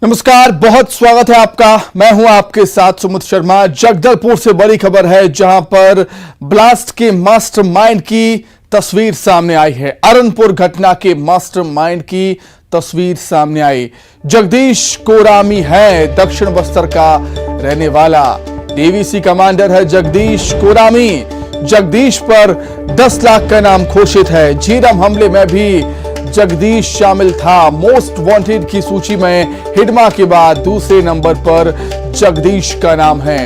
नमस्कार, बहुत स्वागत है आपका। मैं हूं आपके साथ सुमित शर्मा। जगदलपुर से बड़ी खबर है, जहां पर ब्लास्ट के मास्टरमाइंड की तस्वीर सामने आई है। अरनपुर घटना के मास्टरमाइंड की तस्वीर सामने आई। जगदीश कोरामी है दक्षिण बस्तर का रहने वाला। डीवीसी कमांडर है जगदीश कोरामी। जगदीश पर 10 लाख का इनाम घोषित है। झीरम हमले में भी जगदीश शामिल था। मोस्ट वांटेड की सूची में हिडमा के बाद दूसरे नंबर पर जगदीश का नाम है।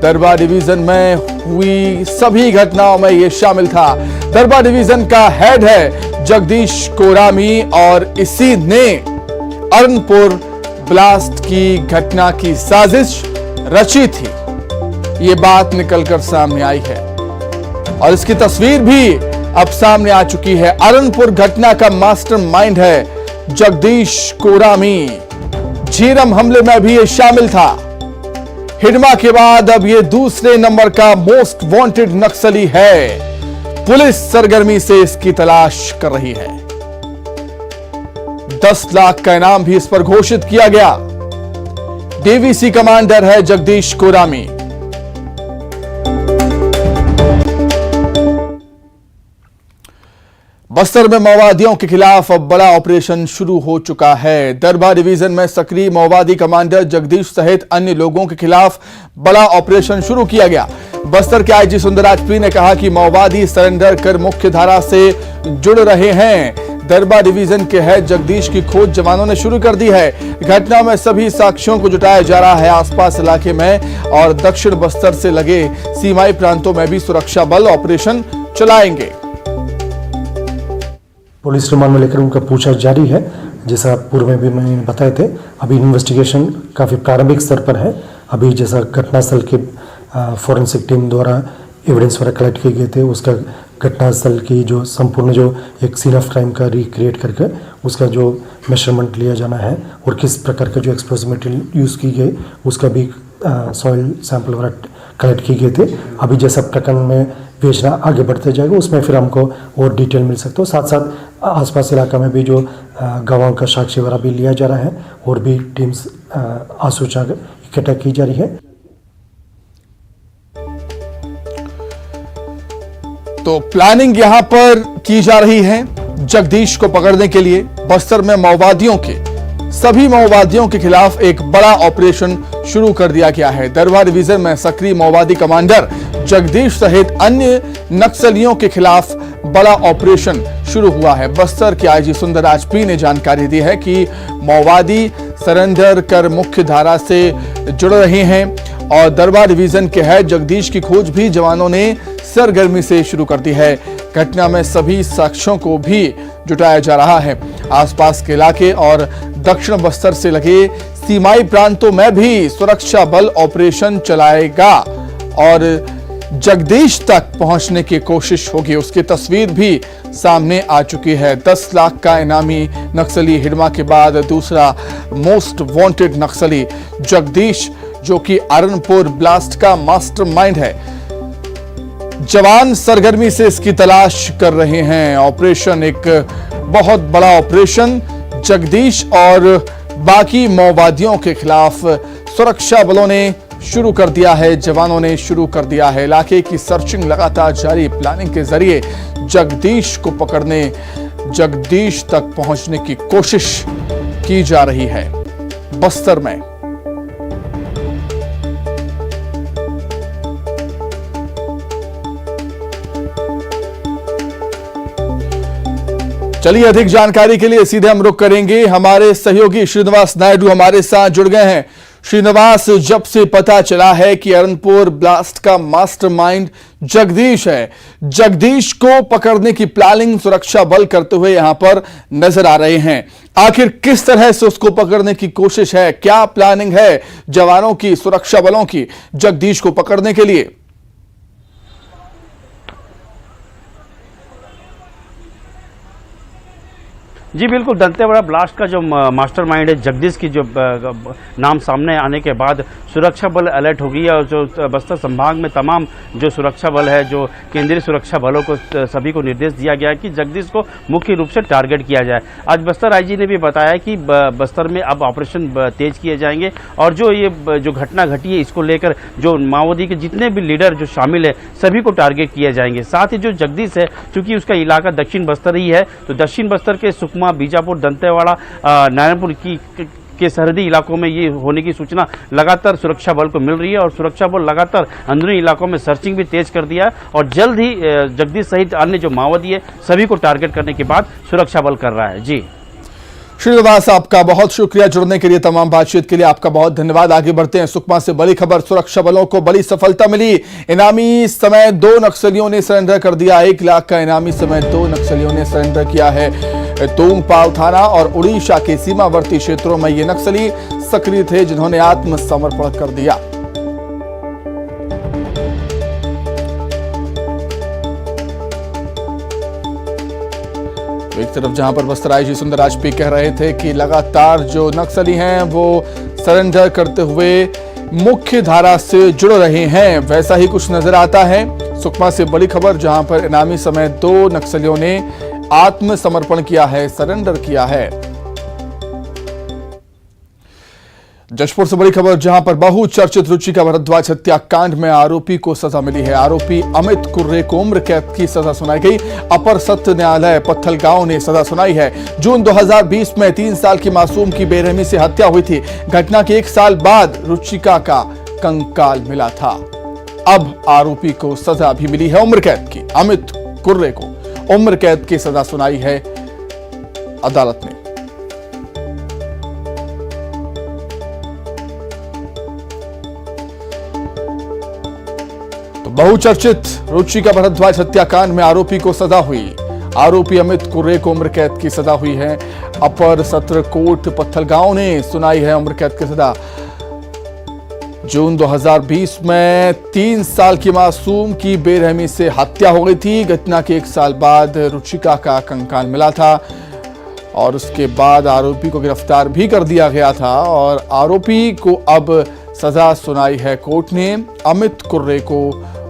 दरबा डिवीजन में हुई सभी घटनाओं में यह शामिल था। दरबा डिवीजन का हेड है जगदीश कोरामी और इसी ने अरनपुर ब्लास्ट की घटना की साजिश रची थी। ये बात निकलकर सामने आई है और इसकी तस्वीर भी अब सामने आ चुकी है। अरनपुर घटना का मास्टरमाइंड है जगदीश कोरामी। झीरम हमले में भी ये शामिल था। हिडमा के बाद अब ये दूसरे नंबर का मोस्ट वांटेड नक्सली है। पुलिस सरगर्मी से इसकी तलाश कर रही है। 10 लाख का इनाम भी इस पर घोषित किया गया। डीवीसी कमांडर है जगदीश कोरामी। बस्तर में माओवादियों के खिलाफ अब बड़ा ऑपरेशन शुरू हो चुका है। दरबा डिवीजन में सक्रिय माओवादी कमांडर जगदीश सहित अन्य लोगों के खिलाफ बड़ा ऑपरेशन शुरू किया गया। बस्तर के आईजी सुंदरराज पी ने कहा कि माओवादी सरेंडर कर मुख्य धारा से जुड़ रहे हैं। दरबा डिवीजन के हेड जगदीश की खोज जवानों ने शुरू कर दी है। घटना में सभी साक्ष्यों को जुटाया जा रहा है। आसपास इलाके में और दक्षिण बस्तर से लगे सीमाई प्रांतों में भी सुरक्षा बल ऑपरेशन चलाएंगे। पुलिस रिमांड में लेकर उनका पूछताछ जारी है। जैसा पूर्व में भी मैंने बताए थे, अभी इन्वेस्टिगेशन काफ़ी प्रारंभिक स्तर पर है। अभी जैसा घटनास्थल के फॉरेंसिक टीम द्वारा एविडेंस वगैरह कलेक्ट किए गए थे, उसका घटनास्थल की जो संपूर्ण जो एक सीन ऑफ क्राइम का रिक्रिएट करके उसका जो मेजरमेंट लिया जाना है और किस प्रकार का जो एक्सप्लोसिव मटेरियल यूज़ की गई उसका भी सॉइल सैंपल वगैरह कलेक्ट किए गए थे। अभी जैसा प्रकरण में बेचना आगे बढ़ते जाएगा उसमें फिर हमको और डिटेल मिल सकता हो। साथ साथ आसपास इलाका में भी जो गवाहों का साक्ष्य वगैरह भी लिया जा रहा है और भी टीम्स आसूचा इकट्ठा की जा रही है। तो प्लानिंग यहां पर की जा रही है जगदीश को पकड़ने के लिए। बस्तर में सभी माओवादियों के खिलाफ एक बड़ा ऑपरेशन शुरू कर दिया गया है। दरबा डिवीजन में सक्रिय माओवादी कमांडर जगदीश सहित अन्य नक्सलियों के खिलाफ बड़ा ऑपरेशन शुरू हुआ है। बस्तर के आईजी सुंदरराज पी ने जानकारी दी है कि माओवादी सरेंडर कर मुख्य धारा से जुड़ रहे हैं और दरबा डिवीजन के हेड जगदीश की खोज भी जवानों ने सरगर्मी से शुरू कर दी है। घटना में सभी साक्ष्यों को भी जुटाया जा रहा है। आसपास के इलाके और दक्षिण बस्तर से लगे सीमाई प्रांतों में भी सुरक्षा बल ऑपरेशन चलाएगा और जगदीश तक पहुंचने की कोशिश होगी। उसकी तस्वीर भी सामने आ चुकी है। 10 लाख का इनामी नक्सली हिडमा के बाद दूसरा मोस्ट वांटेड नक्सली जगदीश, जो कि अरनपुर ब्लास्ट का मास्टरमाइंड है। जवान सरगर्मी से इसकी तलाश कर रहे हैं। ऑपरेशन एक बहुत बड़ा ऑपरेशन जगदीश और बाकी माओवादियों के खिलाफ सुरक्षा बलों ने शुरू कर दिया है। जवानों ने शुरू कर दिया है। इलाके की सर्चिंग लगातार जारी। प्लानिंग के जरिए जगदीश को पकड़ने, जगदीश तक पहुंचने की कोशिश की जा रही है बस्तर में। चलिए, अधिक जानकारी के लिए सीधे हम रुख करेंगे। हमारे सहयोगी श्रीनिवास नायडू हमारे साथ जुड़ गए हैं। श्रीनिवास, जब से पता चला है कि अरनपुर ब्लास्ट का मास्टरमाइंड जगदीश है, जगदीश को पकड़ने की प्लानिंग सुरक्षा बल करते हुए यहां पर नजर आ रहे हैं। आखिर किस तरह से उसको पकड़ने की कोशिश है, क्या प्लानिंग है जवानों की, सुरक्षा बलों की जगदीश को पकड़ने के लिए? जी बिल्कुल, दंतेवाड़ा ब्लास्ट का जो मास्टरमाइंड है जगदीश की जो नाम सामने आने के बाद सुरक्षा बल अलर्ट हो गई है और जो बस्तर संभाग में तमाम जो सुरक्षा बल है, जो केंद्रीय सुरक्षा बलों को सभी को निर्देश दिया गया है कि जगदीश को मुख्य रूप से टारगेट किया जाए। आज बस्तर आईजी ने भी बताया कि बस्तर में अब ऑपरेशन तेज किए जाएंगे और जो घटना घटी है इसको लेकर जो माओवादी के जितने भी लीडर जो शामिल है सभी को टारगेट किए जाएंगे। साथ ही जो जगदीश है, चूंकि उसका इलाका दक्षिण बस्तर ही है, तो दक्षिण बस्तर के सुकमा, बीजापुर, दंतेवाड़ा, नारायणपुर के सरहदी इलाकों में ये होने की सूचना लगातार सुरक्षा बल को मिल रही है और सुरक्षा बल लगातार अंदरूनी इलाकों में सर्चिंग भी तेज कर दिया है और जल्द ही जगदीश सहित अन्य जो माओवादी है सभी को टारगेट करने के बाद सुरक्षा बल कर रहा है। जी श्रीनिवास, आपका बहुत शुक्रिया जुड़ने के लिए, तमाम बातचीत के लिए आपका बहुत धन्यवाद। आगे बढ़ते हैं। सुकमा से बड़ी खबर, सुरक्षा बलों को बड़ी सफलता मिली। इनामी समय 2 नक्सलियों ने सरेंडर कर दिया। 1 लाख का इनामी समय 2 नक्सलियों ने सरेंडर किया है। तोंगपाल थाना और उड़ीसा के सीमावर्ती क्षेत्रों में ये नक्सली सक्रिय थे जिन्होंने आत्मसमर्पण कर दिया। एक तरफ जहां पर बस्तर आईजी सुंदरराज पी कह रहे थे कि लगातार जो नक्सली हैं वो सरेंडर करते हुए मुख्य धारा से जुड़ रहे हैं, वैसा ही कुछ नजर आता है। सुकमा से बड़ी खबर, जहां पर इनामी समय 2 नक्सलियों ने आत्मसमर्पण किया है, सरेंडर किया है। जशपुर से बड़ी खबर, जहां पर बहुचर्चित रुचिका भारद्वाज हत्याकांड में आरोपी को सजा मिली है। आरोपी अमित कुर्रे को उम्र कैद की सजा सुनाई गई। अपर सत्र न्यायालय पत्थलगांव ने सजा सुनाई है। जून 2020 में 3 साल की मासूम की बेरहमी से हत्या हुई थी। घटना के 1 साल बाद रुचिका का कंकाल मिला था। अब आरोपी को सजा भी मिली है उम्र कैद की। अमित कुर्रे को उम्र कैद की सजा सुनाई है अदालत ने। बहुचर्चित रुचिका भारद्वाज हत्याकांड में आरोपी को सजा हुई। आरोपी अमित कुर्रे को उम्र कैद की सजा हुई है। अपर सत्र कोर्ट पत्थलगांव ने सुनाई है उम्र कैद की सजा। जून 2020 में 3 साल की मासूम की बेरहमी से हत्या हो गई थी। घटना के 1 साल बाद रुचिका का कंकाल मिला था और उसके बाद आरोपी को गिरफ्तार भी कर दिया गया था और आरोपी को अब सजा सुनाई है कोर्ट ने। अमित कुर्रे को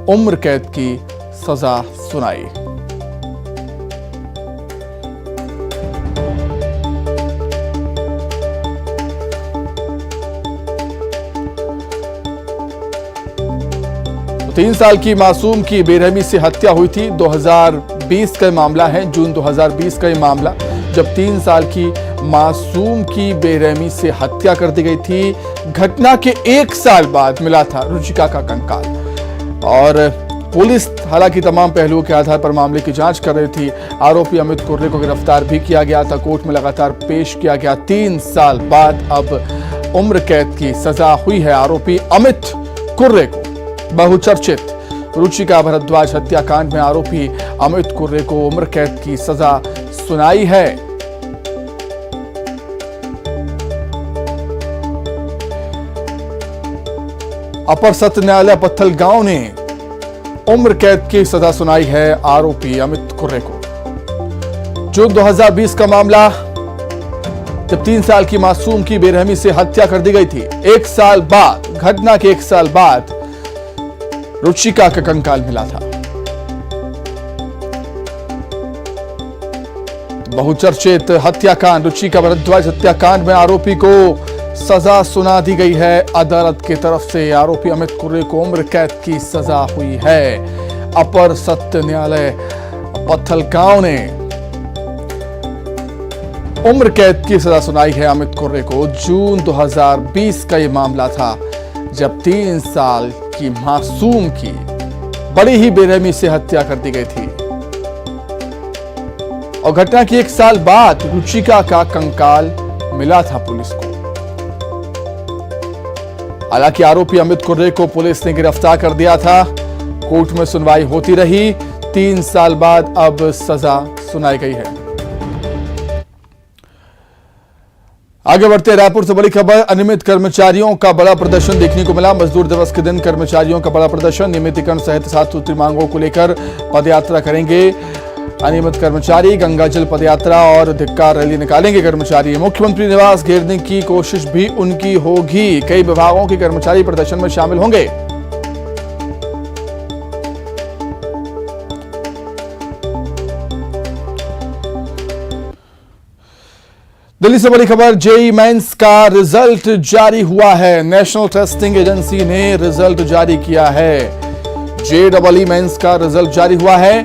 उम्र कैद की सजा सुनाई। तो 3 साल की मासूम की बेरहमी से हत्या हुई थी। 2020 का मामला है, जून 2020 का मामला, जब 3 साल की मासूम की बेरहमी से हत्या कर दी गई थी। घटना के 1 साल बाद मिला था रुचिका का कंकाल और पुलिस हालांकि तमाम पहलुओं के आधार पर मामले की जांच कर रही थी। आरोपी अमित कुर्रे को गिरफ्तार भी किया गया था, कोर्ट में लगातार पेश किया गया। 3 साल बाद अब उम्र कैद की सजा हुई है आरोपी अमित कुर्रे को। बहुचर्चित रुचिका भारद्वाज हत्याकांड में आरोपी अमित कुर्रे को उम्र कैद की सजा सुनाई है। अपर सत्र न्यायालय पत्थलगांव ने उम्र कैद की सजा सुनाई है आरोपी अमित कुर्रे को। जून 2020 का मामला, जब 3 साल की मासूम की बेरहमी से हत्या कर दी गई थी। 1 साल बाद, घटना के 1 साल बाद रुचिका का कंकाल मिला था। बहुचर्चित हत्याकांड, रुचिका भारद्वाज हत्याकांड में आरोपी को सजा सुना दी गई है अदालत की तरफ से। आरोपी अमित कुर्रे को उम्र कैद की सजा हुई है। अपर सत्र न्यायालय पत्थलगांव ने उम्र कैद की सजा सुनाई है अमित कुर्रे को। जून 2020 का यह मामला था, जब 3 साल की मासूम की बड़ी ही बेरहमी से हत्या कर दी गई थी और घटना के 1 साल बाद रुचिका का कंकाल मिला था पुलिस को। हालांकि आरोपी अमित कुर्रे को पुलिस ने गिरफ्तार कर दिया था। कोर्ट में सुनवाई होती रही। 3 साल बाद अब सजा सुनाई गई है। आगे बढ़ते, रायपुर से बड़ी खबर, अनियमित कर्मचारियों का बड़ा प्रदर्शन देखने को मिला। मजदूर दिवस के दिन कर्मचारियों का बड़ा प्रदर्शन, नियमितीकरण सहित 7 सूत्री मांगों को लेकर पदयात्रा करेंगे। अनियमित कर्मचारी, गंगा जल पदयात्रा और धिक्कार रैली निकालेंगे कर्मचारी। मुख्यमंत्री निवास घेरने की कोशिश भी उनकी होगी। कई विभागों के कर्मचारी प्रदर्शन में शामिल होंगे। दिल्ली से बड़ी खबर, जेईई मेंस का रिजल्ट जारी हुआ है। नेशनल टेस्टिंग एजेंसी ने रिजल्ट जारी किया है। जेईई मेंस का रिजल्ट जारी हुआ है।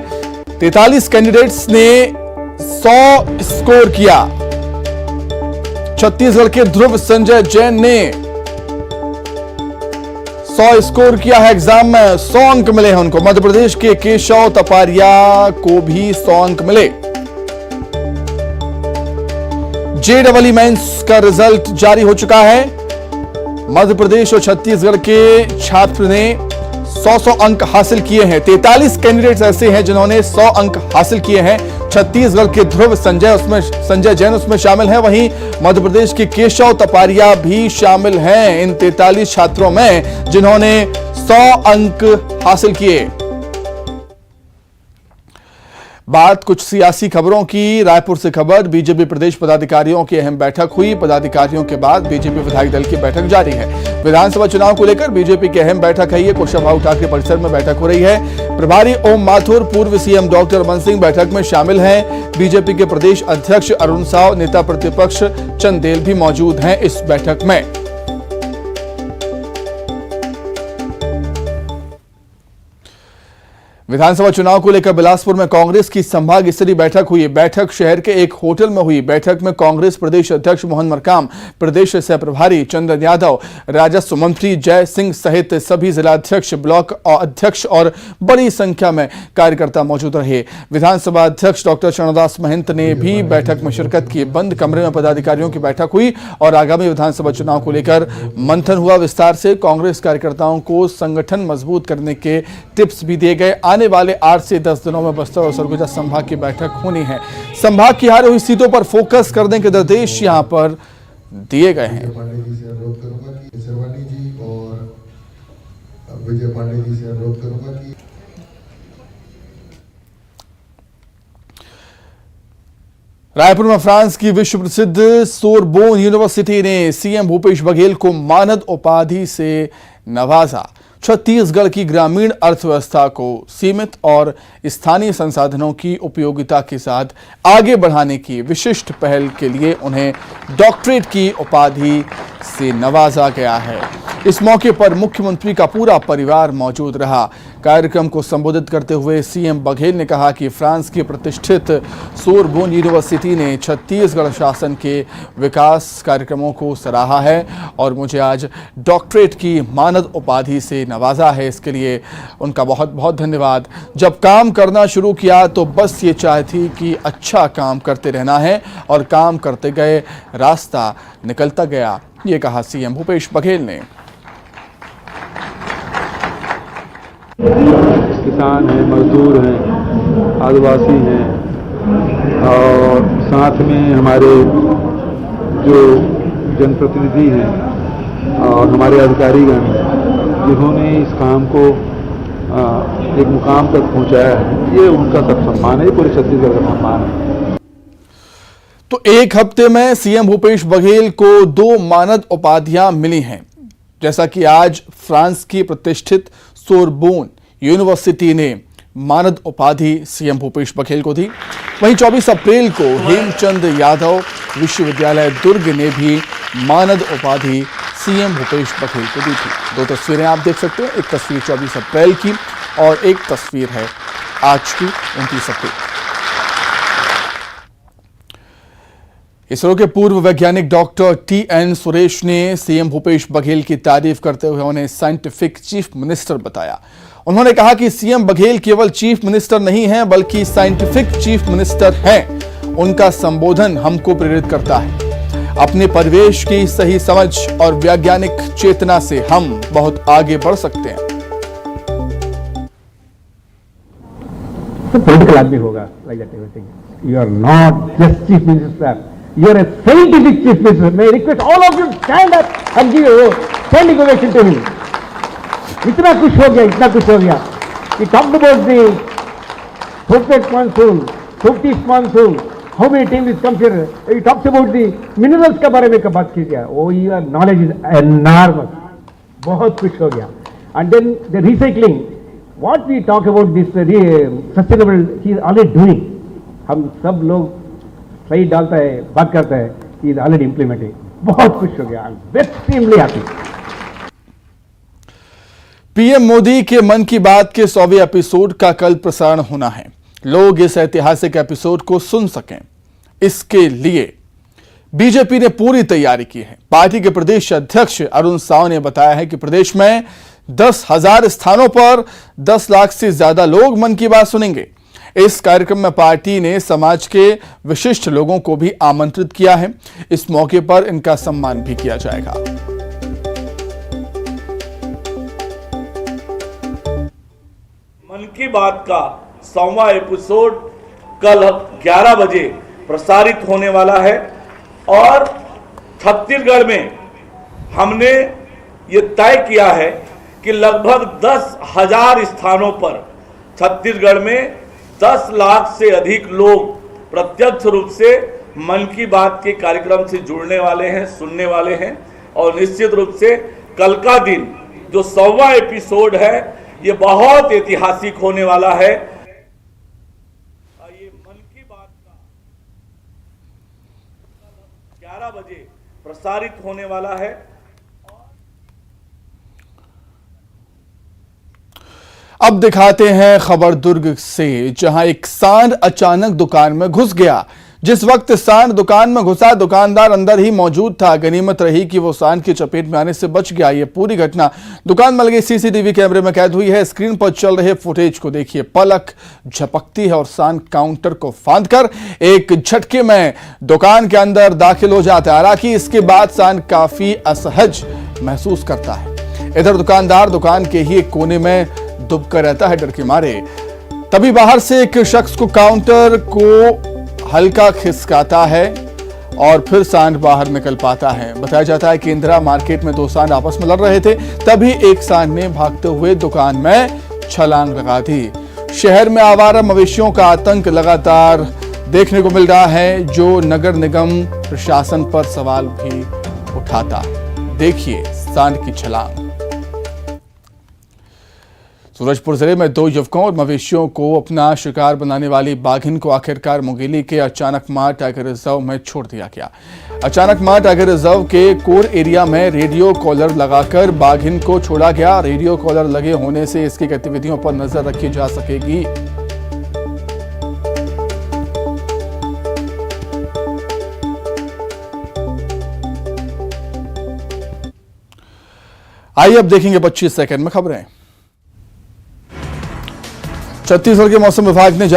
43 कैंडिडेट्स ने 100 स्कोर किया। छत्तीसगढ़ के ध्रुव संजय जैन ने 100 स्कोर किया है एग्जाम में। 100 अंक मिले हैं उनको। मध्य प्रदेश के केशव तपारिया को भी 100 अंक मिले। जेईई मेंस का रिजल्ट जारी हो चुका है। मध्य प्रदेश और छत्तीसगढ़ के छात्र ने 100 अंक हासिल किए हैं। 43 कैंडिडेट्स ऐसे हैं जिन्होंने 100 अंक हासिल किए हैं। छत्तीसगढ़ के ध्रुव संजय जैन उसमें शामिल हैं। वहीं मध्य प्रदेश के केशव तपारिया भी शामिल हैं इन 43 छात्रों में जिन्होंने 100 अंक हासिल किए। बात कुछ सियासी खबरों की। रायपुर से खबर, बीजेपी प्रदेश पदाधिकारियों की अहम बैठक हुई। पदाधिकारियों के बाद बीजेपी विधायक दल की बैठक जारी है। विधानसभा चुनाव को लेकर बीजेपी की अहम बैठक है। ये कुशाभाऊ ठाकरे परिसर में बैठक हो रही है। प्रभारी ओम माथुर, पूर्व सीएम डॉक्टर रमन सिंह बैठक में शामिल हैं। बीजेपी के प्रदेश अध्यक्ष अरुण साव, नेता प्रतिपक्ष चंदेल भी मौजूद हैं इस बैठक में। विधानसभा चुनाव को लेकर बिलासपुर में कांग्रेस की संभाग स्तरीय बैठक हुई। बैठक शहर के एक होटल में हुई। बैठक में कांग्रेस प्रदेश अध्यक्ष मोहन मरकाम, प्रदेश सह प्रभारी चंदन यादव, राजस्व मंत्री जय सिंह सहित सभी जिलाध्यक्ष, ब्लॉक अध्यक्ष और बड़ी संख्या में कार्यकर्ता मौजूद रहे। विधानसभा अध्यक्ष डॉक्टर चरणदास महंत ने भी बैठक में शिरकत की। बंद कमरे में पदाधिकारियों की बैठक हुई और आगामी विधानसभा चुनाव को लेकर मंथन हुआ विस्तार से। कांग्रेस कार्यकर्ताओं को संगठन मजबूत करने के टिप्स भी दिए गए। आने वाले 8 से 10 दिनों में बस्तर और सरगुजा संभाग की बैठक होनी है। संभाग की हारी हुई सीटों पर फोकस करने के निर्देश यहां पर दिए गए हैं। पांडे जी से अनुरोध करूंगा कि शेरवानी जी और विजय पांडे जी से अनुरोध करूंगा कि रायपुर में फ्रांस की विश्व प्रसिद्ध सोरबोन यूनिवर्सिटी ने सीएम भूपेश बघेल को मानद उपाधि से नवाजा। छत्तीसगढ़ की ग्रामीण अर्थव्यवस्था को सीमित और स्थानीय संसाधनों की उपयोगिता के साथ आगे बढ़ाने की विशिष्ट पहल के लिए उन्हें डॉक्टरेट की उपाधि से नवाजा गया है। इस मौके पर मुख्यमंत्री का पूरा परिवार मौजूद रहा। कार्यक्रम को संबोधित करते हुए सीएम बघेल ने कहा कि फ्रांस की प्रतिष्ठित सोरबोन यूनिवर्सिटी ने छत्तीसगढ़ शासन के विकास कार्यक्रमों को सराहा है और मुझे आज डॉक्टरेट की मानद उपाधि से नवाजा है। इसके लिए उनका बहुत बहुत धन्यवाद। जब काम करना शुरू किया तो बस ये चाह थी कि अच्छा काम करते रहना है और काम करते गए, रास्ता निकलता गया, ये कहा सीएम भूपेश बघेल ने। किसान हैं, मजदूर हैं, आदिवासी हैं और साथ में हमारे जो जनप्रतिनिधि हैं और हमारे अधिकारीगण जिन्होंने इस काम को एक मुकाम तक पहुंचाया है, ये उनका सब सम्मान है, पूरे छत्तीसगढ़ का सम्मान है। तो एक हफ्ते में सीएम भूपेश बघेल को 2 मानद उपाधियां मिली हैं। जैसा कि आज फ्रांस की प्रतिष्ठित सोरबोन यूनिवर्सिटी ने मानद उपाधि सीएम भूपेश बघेल को दी। वहीं 24 अप्रैल को हेमचंद यादव विश्वविद्यालय दुर्ग ने भी मानद उपाधि सीएम भूपेश बघेल को दी थी। 2 तस्वीरें आप देख सकते हैं, एक तस्वीर 24 अप्रैल की और एक तस्वीर है आज की 29 अप्रैल। इसरो के पूर्व वैज्ञानिक डॉक्टर टी.एन. सुरेश ने सीएम भूपेश बघेल की तारीफ करते हुए उन्हें साइंटिफिक चीफ मिनिस्टर बताया। उन्होंने कहा कि सीएम बघेल केवल चीफ मिनिस्टर नहीं हैं बल्कि साइंटिफिक चीफ मिनिस्टर हैं। उनका संबोधन हमको प्रेरित करता है। अपने परिवेश की सही समझ और वैज्ञानिक चेतना से हम बहुत आगे बढ़ सकते हैं। पॉलिटिकल आदमी होगा, like that everything. You are not just chief minister, you are a scientific chief minister. May I request all of you stand up and give a standing ovation to him. इतना खुश हो गया, इतना खुश हो गया. He talked about the perfect monsoon, 50th monsoon, how many times it comes here? He talks about the minerals के बारे में कब बात की गया? Oh, your knowledge is enormous. बहुत खुश हो गया. And then the recycling. What we talk about this sustainable, he is already doing. हम सब लोग सही डालता है, बात करता है. He is already implementing. बहुत खुश हो गया. I'm extremely happy. PM Modi के मन की बात के 100वें एपिसोड का कल प्रसारण होना है। लोग इस ऐतिहासिक एपिसोड को सुन सकें, इसके लिए बीजेपी ने पूरी तैयारी की है। पार्टी के प्रदेश अध्यक्ष अरुण साव ने बताया है कि प्रदेश में 10,000 स्थानों पर 10 लाख से ज्यादा लोग मन की बात सुनेंगे। इस कार्यक्रम में पार्टी ने समाज के विशिष्ट लोगों को भी आमंत्रित किया है। इस मौके पर इनका सम्मान भी किया जाएगा। मन की बात का 100वां एपिसोड कल 11 बजे प्रसारित होने वाला है और छत्तीसगढ़ में हमने ये तय किया है कि लगभग 10,000 स्थानों पर छत्तीसगढ़ में 10 लाख से अधिक लोग प्रत्यक्ष रूप से मन की बात के कार्यक्रम से जुड़ने वाले हैं, सुनने वाले हैं। और निश्चित रूप से कल का दिन जो 100वां एपिसोड है ये बहुत ऐतिहासिक होने वाला है। ये मन की बात का 11 बजे प्रसारित होने वाला है। अब दिखाते हैं खबर दुर्ग से, जहां एक सांड अचानक दुकान में घुस गया। जिस वक्त सांड दुकान में घुसा, दुकानदार अंदर ही मौजूद था। गनीमत रही कि वो सांड की चपेट में आने से बच गया। ये पूरी घटना दुकान में लगे सीसीटीवी कैमरे में कैद हुई है। स्क्रीन पर चल रहे फुटेज को देखिए। पलक झपकती है और सांड काउंटर को फांदकर एक झटके में दुकान के अंदर दाखिल हो जाता है। हालांकि इसके बाद सांड काफी असहज महसूस करता है। इधर दुकानदार दुकान के ही एक कोने में दुबका रहता है डर के मारे। तभी बाहर से एक शख्स को काउंटर को हल्का खिसकाता है और फिर सांड बाहर निकल पाता है। बताया जाता है कि इंदिरा मार्केट में 2 सांड आपस में लड़ रहे थे, तभी एक सांड ने भागते हुए दुकान में छलांग लगा दी। शहर में आवारा मवेशियों का आतंक लगातार देखने को मिल रहा है, जो नगर निगम प्रशासन पर सवाल भी उठाता है। देखिए सांड की छलांग। सूरजपुर जिले में 2 युवकों और मवेशियों को अपना शिकार बनाने वाली बाघिन को आखिरकार मुंगेली के अचानकमार टाइगर रिजर्व में छोड़ दिया गया। अचानकमार टाइगर रिजर्व के कोर एरिया में रेडियो कॉलर लगाकर बाघिन को छोड़ा गया। रेडियो कॉलर लगे होने से इसकी गतिविधियों पर नजर रखी जा सकेगी। आइए अब देखेंगे 25 सेकंड में खबरें। छत्तीसगढ़ के मौसम विभाग ने